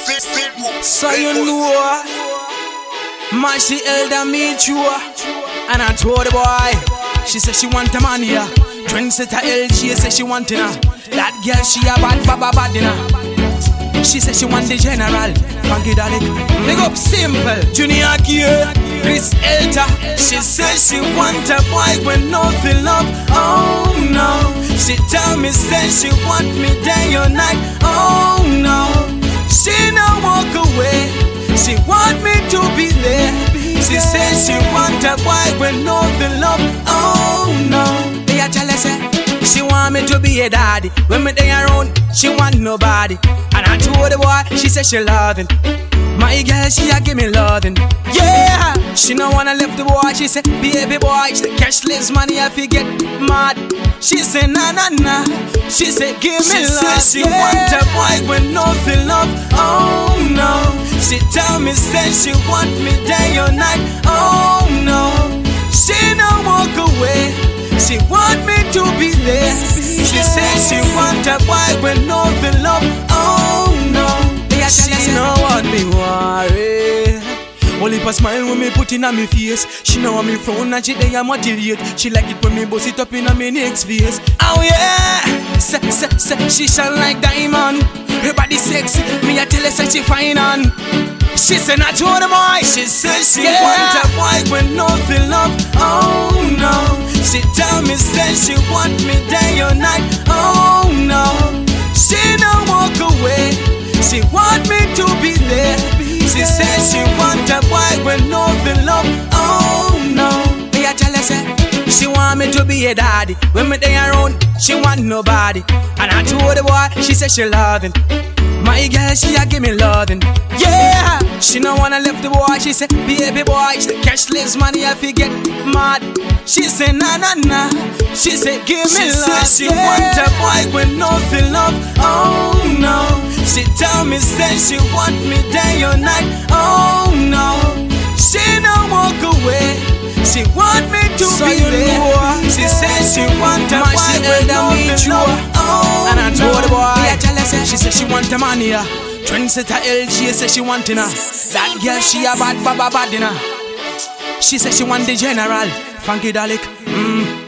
So you know, Marcy elder meet you, and I told the boy, she said she want a man here. Trendsetter LG said she want her. That girl she a bad dinner. She said she want the general, Funkadelic. Big up Simple, Junior Gear, Chris Elta. She said she want a boy when no feel love. Oh no, she tell me say she want me day or night. Oh no, she no walk away. She want me to be there. She said she want a boy when no feel love. Oh no. I tell her say she want me to be a daddy. When me day around, she want nobody. And I told the boy, she said she loving. My girl, she a give me loving. Yeah, she no wanna left the boy. She said, baby boy, she said, cashless money if you get mad. She said, nah, nah, nah. She said, give me love. She want a boy with no feel love. Oh no. She tell me, say she want me day or night. Oh no. She no walk away. She want me to be there. She said she want a boy with no feel love. Oh no. She know what me worry. Only for smile when me put in on me face. She know I'm me phone and she dey a motivate. She like it when me bust it up in on me next face. Oh yeah, she shine like diamond. Her body sexy, me I tell her say she fine on. She said not to the boy. She said she want a boy with no feel love. Oh no. She tell me say she want me day or night. Oh no. She no walk away. She want me to be there. She said she want a boy with no feel love. Oh no. I tell her say she want me to be a daddy. When me day around, she want nobody. And I told the boy, she said she loving. My girl, she a give me loving. Yeah, she no wanna left the boy. She said, baby boy, she said, cashless money if you get mad. She said, nah, nah, nah. She said, give me love. She want a boy with no feel love. Oh no. She tell me, say she want me day or night. Oh no. She no walk away. She want me to be there. She said she want a boy with no feel love. Oh, and I told the boy, she said she want a man here. Trendsetter LG said she want her. That girl she a bad dinner. She said she want the general, Funkadelic.